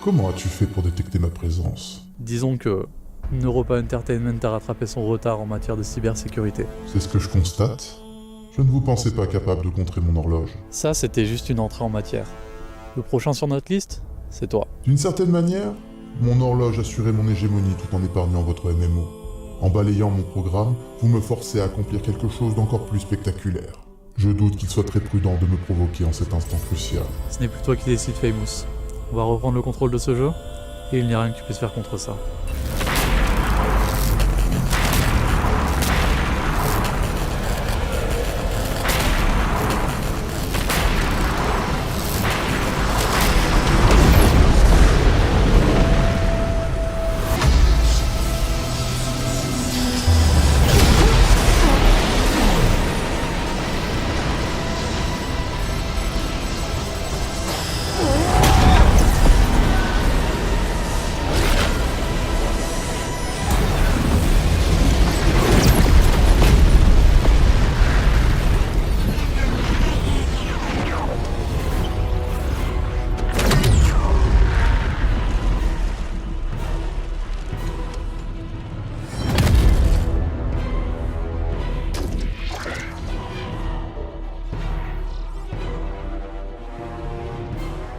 Comment as-tu fait pour détecter ma présence? Disons que Europa Entertainment a rattrapé son retard en matière de cybersécurité. C'est ce que je constate. Je ne vous pensais pas capable de contrer mon horloge. Ça, c'était juste une entrée en matière. Le prochain sur notre liste, c'est toi. D'une certaine manière, mon horloge assurait mon hégémonie tout en épargnant votre MMO. En balayant mon programme, vous me forcez à accomplir quelque chose d'encore plus spectaculaire. Je doute qu'il soit très prudent de me provoquer en cet instant crucial. Ce n'est plus toi qui décides, Famous. On va reprendre le contrôle de ce jeu, et il n'y a rien que tu puisses faire contre ça.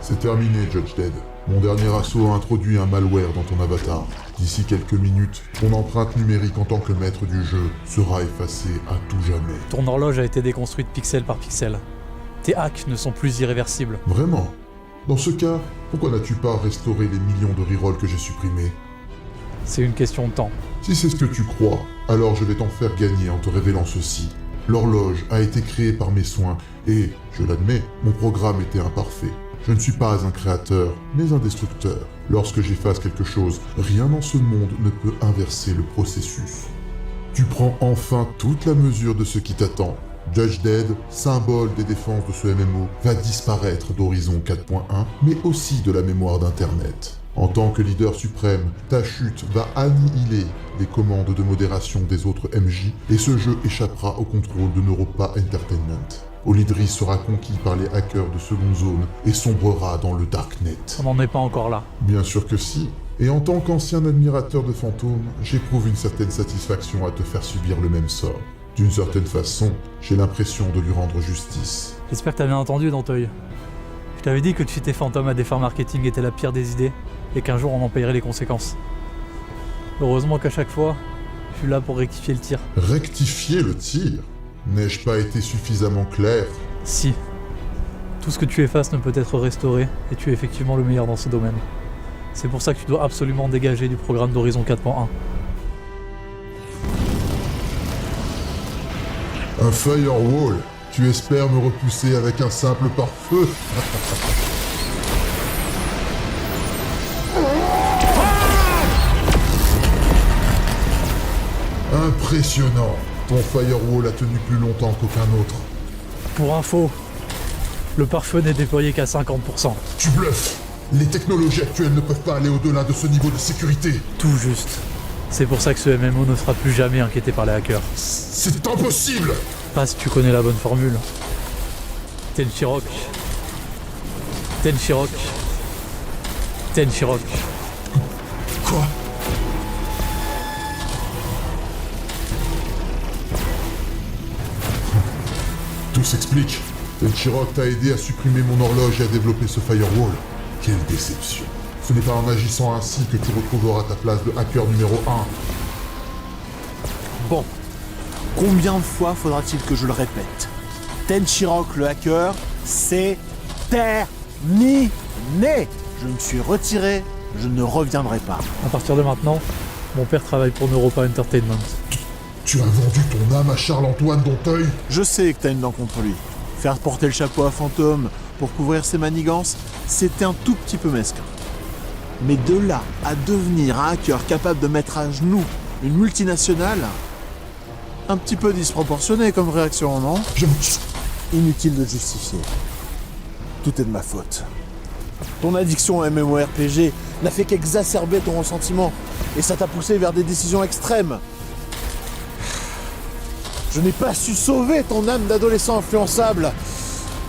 C'est terminé, Judge Dead. Mon dernier assaut a introduit un malware dans ton avatar. D'ici quelques minutes, ton empreinte numérique en tant que maître du jeu sera effacée à tout jamais. Ton horloge a été déconstruite pixel par pixel. Tes hacks ne sont plus irréversibles. Vraiment? Dans ce cas, pourquoi n'as-tu pas restauré les millions de rerolls que j'ai supprimés? C'est une question de temps. Si c'est ce que tu crois, alors je vais t'en faire gagner en te révélant ceci. L'horloge a été créée par mes soins et, je l'admets, mon programme était imparfait. Je ne suis pas un créateur, mais un destructeur. Lorsque j'efface quelque chose, rien dans ce monde ne peut inverser le processus. Tu prends enfin toute la mesure de ce qui t'attend. Judge Dead, symbole des défenses de ce MMO, va disparaître d'Horizon 4.1, mais aussi de la mémoire d'Internet. En tant que leader suprême, ta chute va annihiler les commandes de modération des autres MJ, et ce jeu échappera au contrôle de Europa Entertainment. Olydris sera conquis par les hackers de Seconde Zone et sombrera dans le Darknet. On n'en est pas encore là. Bien sûr que si. Et en tant qu'ancien admirateur de Fantôme, j'éprouve une certaine satisfaction à te faire subir le même sort. D'une certaine façon, j'ai l'impression de lui rendre justice. J'espère que t'as bien entendu, Danteuil. Je t'avais dit que de cheater Fantôme à des fins marketing était la pire des idées, et qu'un jour on en payerait les conséquences. Heureusement qu'à chaque fois, je suis là pour rectifier le tir. Rectifier le tir? N'ai-je pas été suffisamment clair? Si. Tout ce que tu effaces ne peut être restauré, et tu es effectivement le meilleur dans ce domaine. C'est pour ça que tu dois absolument dégager du programme d'Horizon 4.1. Un firewall? Tu espères me repousser avec un simple pare-feu? Impressionnant! Ton firewall a tenu plus longtemps qu'aucun autre. Pour info, le pare-feu n'est déployé qu'à 50%. Tu bluffes! Les technologies actuelles ne peuvent pas aller au-delà de ce niveau de sécurité. Tout juste. C'est pour ça que ce MMO ne sera plus jamais inquiété par les hackers. C'est impossible! Pas si tu connais la bonne formule. Tenchirok. Tenchirok. Tenchirok. Quoi? Tout s'explique. Tenchirok t'a aidé à supprimer mon horloge et à développer ce firewall. Quelle déception. Ce n'est pas en agissant ainsi que tu retrouveras ta place de hacker numéro 1. Bon. Combien de fois faudra-t-il que je le répète? Tenchirok le hacker, c'est terminé. Je me suis retiré, je ne reviendrai pas. À partir de maintenant, mon père travaille pour Europa Entertainment. Tu as vendu ton âme à Charles-Antoine Donteuil? Je sais que t'as une dent contre lui. Faire porter le chapeau à Fantôme pour couvrir ses manigances, c'était un tout petit peu mesquin. Mais de là à devenir un hacker capable de mettre à genoux une multinationale, un petit peu disproportionné comme réaction, non? Inutile de justifier. Tout est de ma faute. Ton addiction au MMORPG n'a fait qu'exacerber ton ressentiment, et ça t'a poussé vers des décisions extrêmes. Je n'ai pas su sauver ton âme d'adolescent influençable,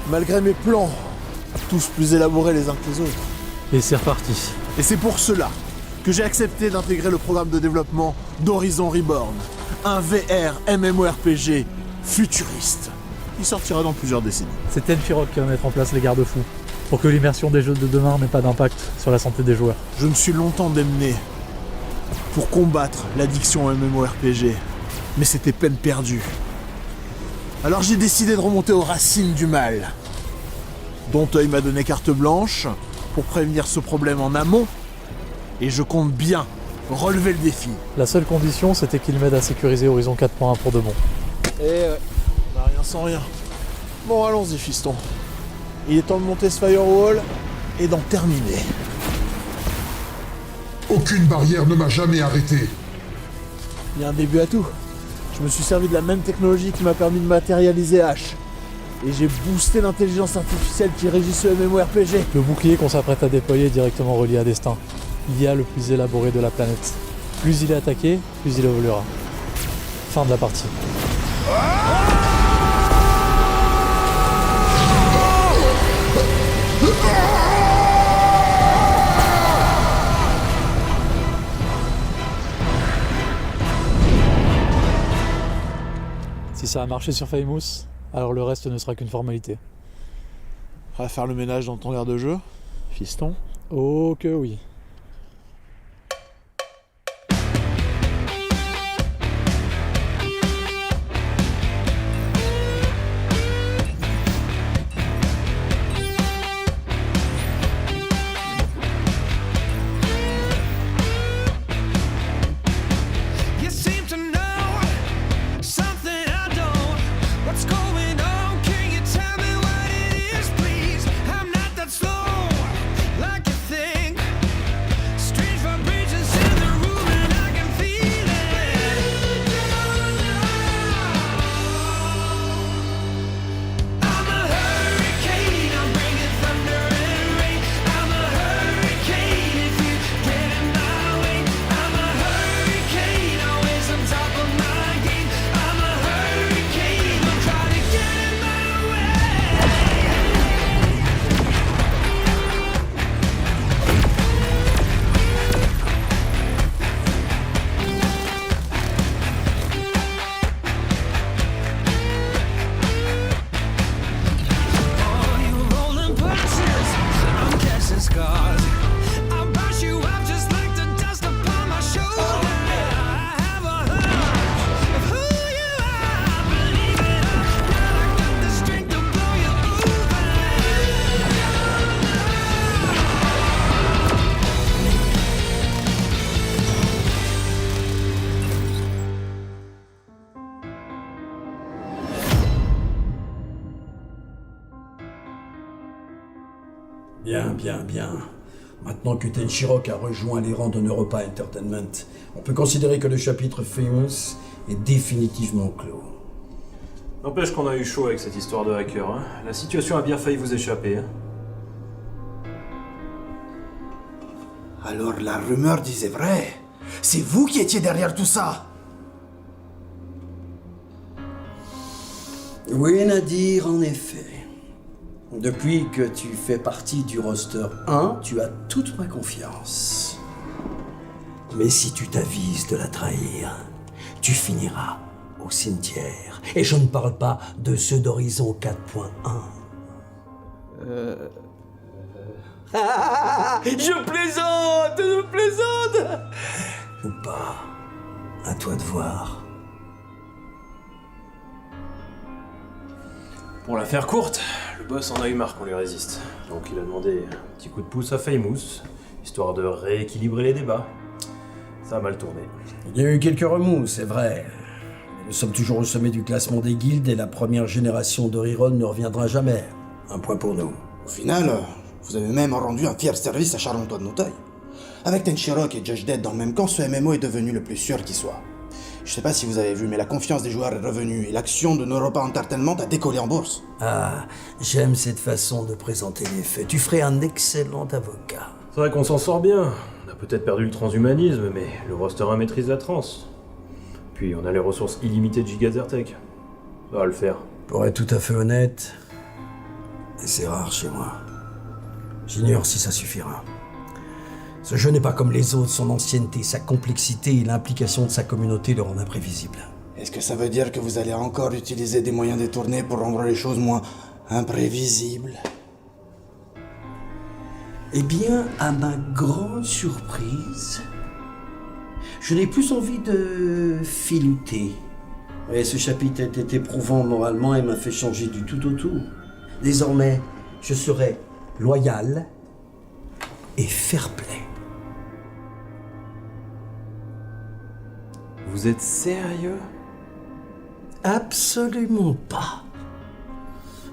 malgré mes plans, tous plus élaborés les uns que les autres. Et c'est reparti. Et c'est pour cela que j'ai accepté d'intégrer le programme de développement d'Horizon Reborn, un VR MMORPG futuriste. Il sortira dans plusieurs décennies. C'est Tenchirok qui va mettre en place les garde-fous, pour que l'immersion des jeux de demain n'ait pas d'impact sur la santé des joueurs. Je me suis longtemps démené pour combattre l'addiction au MMORPG, mais c'était peine perdue. Alors j'ai décidé de remonter aux racines du mal. Donteuil m'a donné carte blanche pour prévenir ce problème en amont, et je compte bien relever le défi. La seule condition, c'était qu'il m'aide à sécuriser Horizon 4.1 pour de bon. Et ouais, on n'a rien sans rien. Bon, allons-y, fiston. Il est temps de monter ce firewall et d'en terminer. Aucune barrière ne m'a jamais arrêté. Il y a un début à tout. Je me suis servi de la même technologie qui m'a permis de matérialiser H. Et j'ai boosté l'intelligence artificielle qui régit ce MMORPG. Le bouclier qu'on s'apprête à déployer est directement relié à Destin, l'IA le plus élaboré de la planète. Plus il est attaqué, plus il évoluera. Fin de la partie. Si ça a marché sur Famous, alors le reste ne sera qu'une formalité. Prêt à faire le ménage dans ton aire de jeu, fiston? Oh que oui. You seem to know something I don't. What's going on? Can you tell me what it is, please? I'm not that slow, like you think. Strange vibrations in the room and I can feel it. I'm a hurricane, I'm bringing thunder and rain. I'm a hurricane if you get in my way. I'm a hurricane, always on top of my game. I'm a hurricane, I'm trying to get in my way. Oh, you rolling punches, I'm catching scars. I'll brush you up just like the dust upon my shoulder. I have a hunch of who you are, believe it or not, I got the strength to blow you over. Bien, bien, bien. Maintenant que Tenchirok a rejoint les rangs de Europa Entertainment, on peut considérer que le chapitre Famous est définitivement clos. N'empêche qu'on a eu chaud avec cette histoire de hacker, hein. La situation a bien failli vous échapper, hein. Alors la rumeur disait vrai. C'est vous qui étiez derrière tout ça. Oui, Nadir, en effet. Depuis que tu fais partie du roster 1, tu as toute ma confiance. Mais si tu t'avises de la trahir, tu finiras au cimetière. Et je ne parle pas de ceux d'Horizon 4.1. Je plaisante. Ou pas. À toi de voir. Pour la faire courte, le boss en a eu marre qu'on lui résiste. Donc il a demandé un petit coup de pouce à Famous, histoire de rééquilibrer les débats. Ça a mal tourné. Il y a eu quelques remous, c'est vrai. Mais nous sommes toujours au sommet du classement des guildes et la première génération de Riron ne reviendra jamais. Un point pour nous. Au final, vous avez même rendu un fier service à Charles-Antoine Noutaille. Avec Tenchirok et Judge Dead dans le même camp, ce MMO est devenu le plus sûr qui soit. Je sais pas si vous avez vu, mais la confiance des joueurs est revenue et l'action de Europa Entertainment a décollé en bourse. Ah, j'aime cette façon de présenter les faits. Tu ferais un excellent avocat. C'est vrai qu'on s'en sort bien. On a peut-être perdu le transhumanisme, mais le roster 1 maîtrise la trans. Puis on a les ressources illimitées de Gigazertech. Ça va le faire. Pour être tout à fait honnête, et c'est rare chez moi, j'ignore si ça suffira. Ce jeu n'est pas comme les autres, son ancienneté, sa complexité et l'implication de sa communauté le rendent imprévisible. Est-ce que ça veut dire que vous allez encore utiliser des moyens détournés pour rendre les choses moins imprévisibles? Eh bien, à ma grande surprise, je n'ai plus envie de filouter. Et ce chapitre était éprouvant moralement et m'a fait changer du tout au tout. Désormais, je serai loyal et fair-play. Vous êtes sérieux? Absolument pas.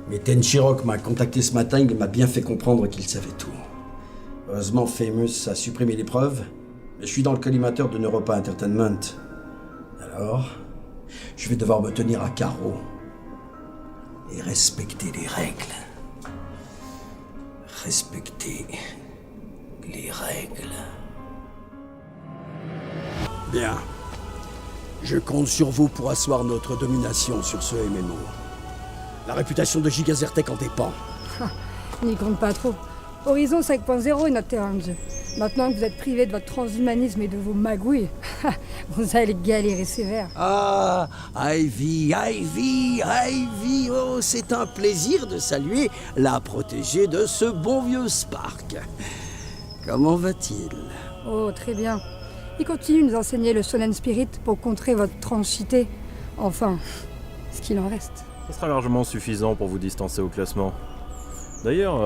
Mais Tenchirok m'a contacté ce matin, il m'a bien fait comprendre qu'il savait tout. Heureusement, Famous a supprimé l'épreuve, mais je suis dans le collimateur de Europa Entertainment. Alors, je vais devoir me tenir à carreau et respecter les règles. Respecter les règles. Bien. Je compte sur vous pour asseoir notre domination sur ce MMO. La réputation de Gigazertec en dépend. N'y compte pas trop. Horizon 5.0 est notre terrain de jeu. Maintenant que vous êtes privé de votre transhumanisme et de vos magouilles, vous allez galérer sévère. Ah, Ivy, oh, c'est un plaisir de saluer la protégée de ce bon vieux Spark. Comment va-t-il? Oh, très bien. Il continue de nous enseigner le Shonen Spirit pour contrer votre tranchité. Enfin, ce qu'il en reste. Ça sera largement suffisant pour vous distancer au classement. D'ailleurs,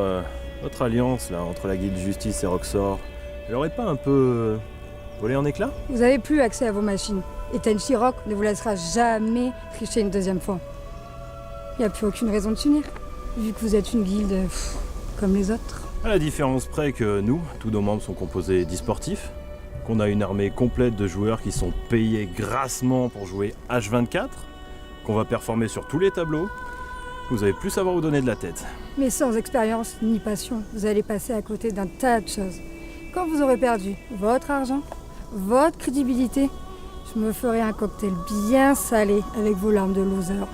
votre alliance là entre la Guilde Justice et Roxor, elle aurait pas un peu volé en éclats? Vous avez plus accès à vos machines. Et Tenchirok ne vous laissera jamais tricher une deuxième fois. Il n'y a plus aucune raison de s'unir, vu que vous êtes une guilde comme les autres. À la différence près que nous, tous nos membres sont composés d'e-sportifs, qu'on a une armée complète de joueurs qui sont payés grassement pour jouer H24, qu'on va performer sur tous les tableaux, vous allez plus savoir où donner de la tête. Mais sans expérience ni passion, vous allez passer à côté d'un tas de choses. Quand vous aurez perdu votre argent, votre crédibilité, je me ferai un cocktail bien salé avec vos larmes de loser.